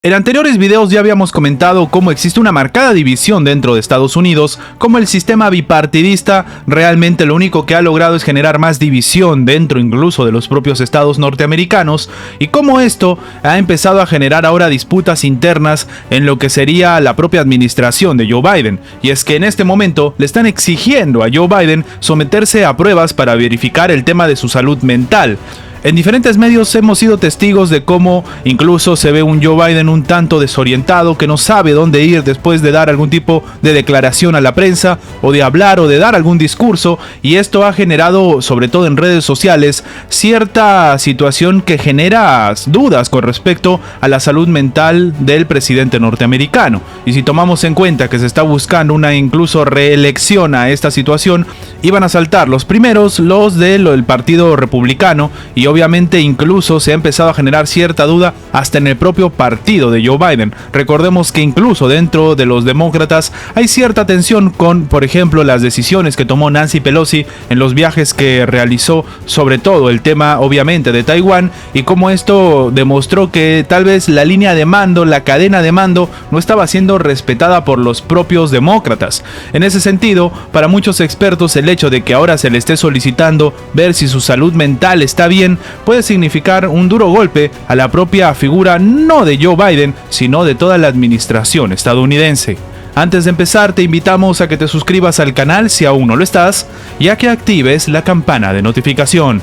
En anteriores videos ya habíamos comentado cómo existe una marcada división dentro de Estados Unidos, cómo el sistema bipartidista realmente lo único que ha logrado es generar más división dentro incluso de los propios estados norteamericanos, y cómo esto ha empezado a generar ahora disputas internas en lo que sería la propia administración de Joe Biden. Y es que en este momento le están exigiendo a Joe Biden someterse a pruebas para verificar el tema de su salud mental. En diferentes medios hemos sido testigos de cómo incluso se ve un Joe Biden un tanto desorientado, que no sabe dónde ir después de dar algún tipo de declaración a la prensa, o de hablar o de dar algún discurso, y esto ha generado, sobre todo en redes sociales, cierta situación que genera dudas con respecto a la salud mental del presidente norteamericano. Y si tomamos en cuenta que se está buscando una incluso reelección a esta situación, iban a saltar los primeros, los del Partido Republicano, y obviamente incluso se ha empezado a generar cierta duda hasta en el propio partido de Joe Biden. Recordemos que incluso dentro de los demócratas hay cierta tensión con, por ejemplo, las decisiones que tomó Nancy Pelosi en los viajes que realizó, sobre todo el tema obviamente de Taiwán, y cómo esto demostró que tal vez la línea de mando, la cadena de mando, no estaba siendo respetada por los propios demócratas. En ese sentido, para muchos expertos, el hecho de que ahora se le esté solicitando ver si su salud mental está bien puede significar un duro golpe a la propia figura no de Joe Biden, sino de toda la administración estadounidense. Antes de empezar, te invitamos a que te suscribas al canal si aún no lo estás, y a que actives la campana de notificación.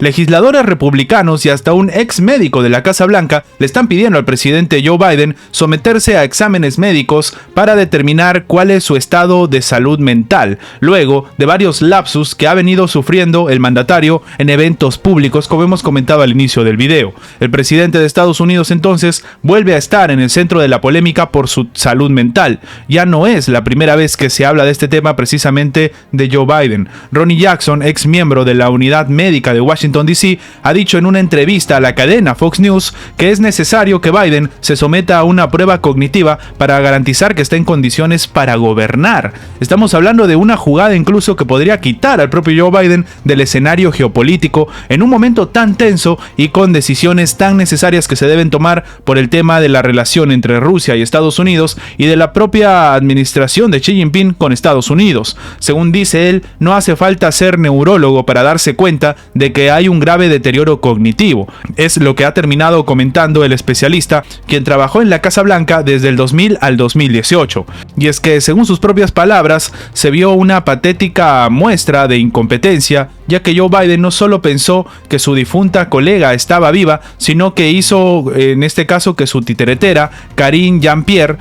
Legisladores republicanos y hasta un ex médico de la Casa Blanca le están pidiendo al presidente Joe Biden someterse a exámenes médicos para determinar cuál es su estado de salud mental, luego de varios lapsus que ha venido sufriendo el mandatario en eventos públicos, como hemos comentado al inicio del video. El presidente de Estados Unidos entonces vuelve a estar en el centro de la polémica por su salud mental. Ya no es la primera vez que se habla de este tema precisamente de Joe Biden. Ronny Jackson, ex miembro de la unidad médica de Washington DC, ha dicho en una entrevista a la cadena Fox News que es necesario que Biden se someta a una prueba cognitiva para garantizar que está en condiciones para gobernar. Estamos hablando de una jugada incluso que podría quitar al propio Joe Biden del escenario geopolítico en un momento tan tenso y con decisiones tan necesarias que se deben tomar por el tema de la relación entre Rusia y Estados Unidos y de la propia administración de Xi Jinping con Estados Unidos. Según dice él, no hace falta ser neurólogo para darse cuenta de que hay un grave deterioro cognitivo. Es lo que ha terminado comentando el especialista, quien trabajó en la Casa Blanca desde el 2000 al 2018. Y es que, según sus propias palabras, se vio una patética muestra de incompetencia, ya que Joe Biden no solo pensó que su difunta colega estaba viva, sino que hizo, en este caso, que su titeretera, Karine Jean-Pierre,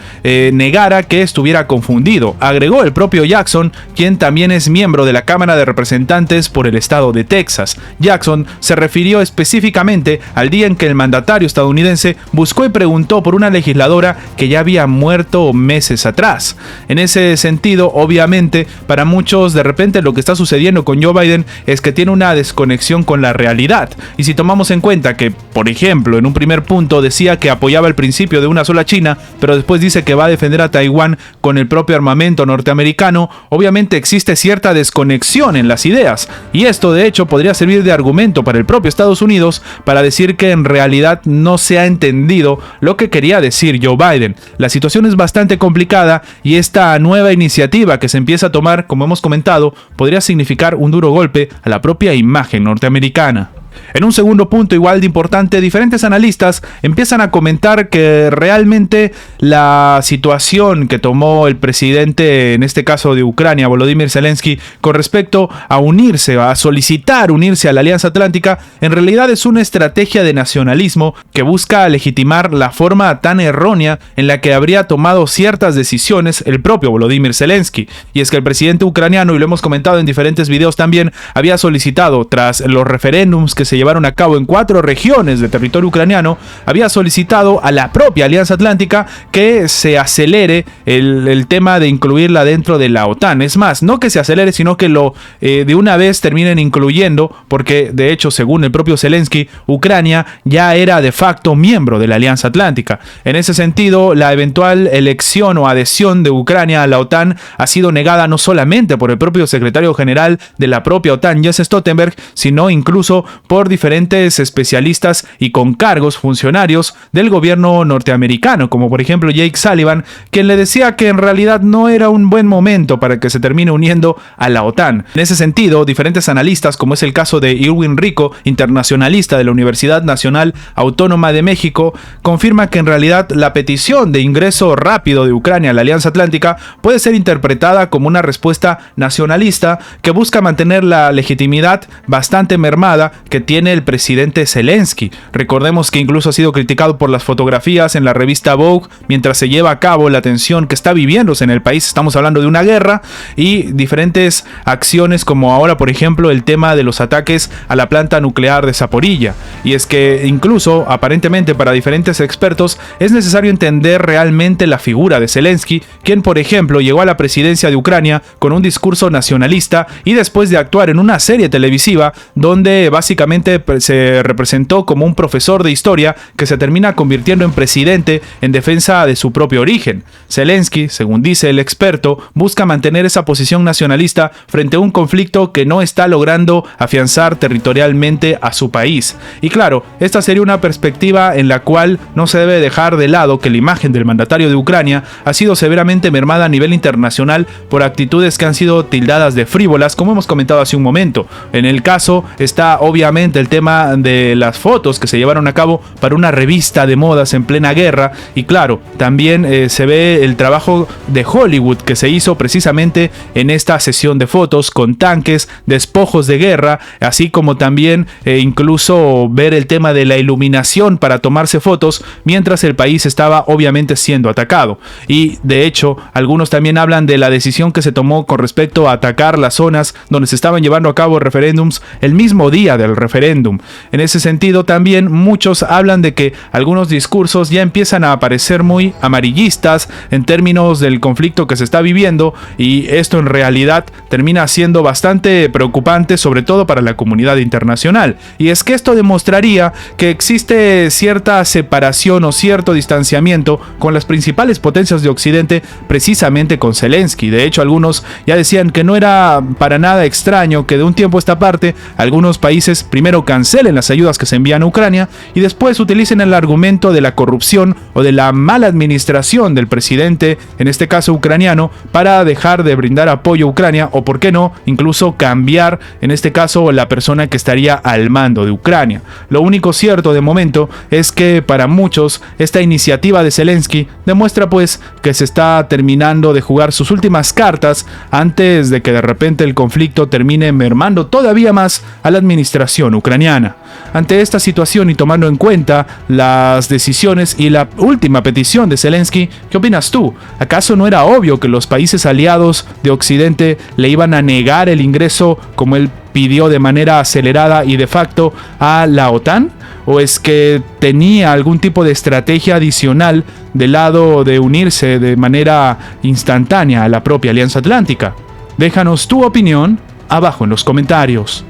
negara que estuviera confundido. Agregó el propio Jackson, quien también es miembro de la Cámara de Representantes por el estado de Texas. Jackson se refirió específicamente al día en que el mandatario estadounidense buscó y preguntó por una legisladora que ya había muerto meses atrás. En ese sentido, obviamente, para muchos de repente lo que está sucediendo con Joe Biden es que tiene una desconexión con la realidad. Y si tomamos en cuenta que, por ejemplo, en un primer punto decía que apoyaba el principio de una sola China, pero después dice que va a defender a Taiwán con el propio armamento norteamericano, obviamente existe cierta desconexión en las ideas. Y esto, de hecho, podría servir de argumento para el propio Estados Unidos para decir que en realidad no se ha entendido lo que quería decir Joe Biden. La situación es bastante complicada y esta nueva iniciativa que se empieza a tomar, como hemos comentado, podría significar un duro golpe a la propia imagen norteamericana. En un segundo punto igual de importante, diferentes analistas empiezan a comentar que realmente la situación que tomó el presidente, en este caso de Ucrania, Volodymyr Zelensky, con respecto a unirse, a solicitar unirse a la Alianza Atlántica, en realidad es una estrategia de nacionalismo que busca legitimar la forma tan errónea en la que habría tomado ciertas decisiones el propio Volodymyr Zelensky. Y es que el presidente ucraniano, y lo hemos comentado en diferentes videos también, había solicitado, tras los referéndums que que se llevaron a cabo en 4 regiones de territorio ucraniano, había solicitado a la propia Alianza Atlántica que se acelere el tema de incluirla dentro de la OTAN. Es más, no que se acelere, sino que lo de una vez terminen incluyendo, porque de hecho, según el propio Zelensky, Ucrania ya era de facto miembro de la Alianza Atlántica. En ese sentido, la eventual elección o adhesión de Ucrania a la OTAN ha sido negada no solamente por el propio secretario general de la propia OTAN, Jens Stoltenberg, sino incluso por diferentes especialistas y con cargos funcionarios del gobierno norteamericano, como por ejemplo Jake Sullivan, quien le decía que en realidad no era un buen momento para que se termine uniendo a la OTAN. En ese sentido, diferentes analistas, como es el caso de Irwin Rico, internacionalista de la Universidad Nacional Autónoma de México, confirma que en realidad la petición de ingreso rápido de Ucrania a la Alianza Atlántica puede ser interpretada como una respuesta nacionalista que busca mantener la legitimidad bastante mermada que tiene el presidente Zelensky. Recordemos que incluso ha sido criticado por las fotografías en la revista Vogue mientras se lleva a cabo la tensión que está viviéndose en el país. Estamos hablando de una guerra y diferentes acciones, como ahora por ejemplo el tema de los ataques a la planta nuclear de Zaporilla. Y es que incluso aparentemente para diferentes expertos es necesario entender realmente la figura de Zelensky, quien por ejemplo llegó a la presidencia de Ucrania con un discurso nacionalista y después de actuar en una serie televisiva donde básicamente se representó como un profesor de historia que se termina convirtiendo en presidente en defensa de su propio origen. Zelensky, según dice el experto, busca mantener esa posición nacionalista frente a un conflicto que no está logrando afianzar territorialmente a su país. Y claro, esta sería una perspectiva en la cual no se debe dejar de lado que la imagen del mandatario de Ucrania ha sido severamente mermada a nivel internacional por actitudes que han sido tildadas de frívolas, como hemos comentado hace un momento. En el caso está obviamente el tema de las fotos que se llevaron a cabo para una revista de modas en plena guerra, y claro, también se ve el trabajo de Hollywood que se hizo precisamente en esta sesión de fotos con tanques, despojos de guerra, así como también incluso ver el tema de la iluminación para tomarse fotos mientras el país estaba obviamente siendo atacado. Y de hecho, algunos también hablan de la decisión que se tomó con respecto a atacar las zonas donde se estaban llevando a cabo referéndums el mismo día del referéndum. En ese sentido, también muchos hablan de que algunos discursos ya empiezan a aparecer muy amarillistas en términos del conflicto que se está viviendo, y esto en realidad termina siendo bastante preocupante, sobre todo para la comunidad internacional. Y es que esto demostraría que existe cierta separación o cierto distanciamiento con las principales potencias de Occidente, precisamente con Zelensky. De hecho, algunos ya decían que no era para nada extraño que de un tiempo a esta parte algunos países primero cancelen las ayudas que se envían a Ucrania y después utilicen el argumento de la corrupción o de la mala administración del presidente, en este caso ucraniano, para dejar de brindar apoyo a Ucrania, o por qué no, incluso cambiar en este caso la persona que estaría al mando de Ucrania. Lo único cierto de momento es que para muchos esta iniciativa de Zelensky demuestra pues que se está terminando de jugar sus últimas cartas antes de que de repente el conflicto termine mermando todavía más a la administración ucraniana. Ante esta situación y tomando en cuenta las decisiones y la última petición de Zelensky, ¿qué opinas tú? ¿Acaso no era obvio que los países aliados de Occidente le iban a negar el ingreso, como él pidió de manera acelerada y de facto, a la OTAN? ¿O es que tenía algún tipo de estrategia adicional del lado de unirse de manera instantánea a la propia Alianza Atlántica? Déjanos tu opinión abajo en los comentarios.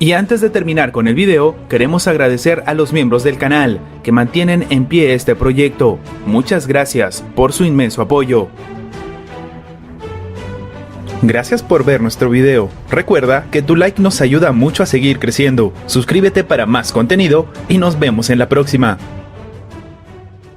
Y antes de terminar con el video, queremos agradecer a los miembros del canal que mantienen en pie este proyecto. Muchas gracias por su inmenso apoyo. Gracias por ver nuestro video. Recuerda que tu like nos ayuda mucho a seguir creciendo. Suscríbete para más contenido y nos vemos en la próxima.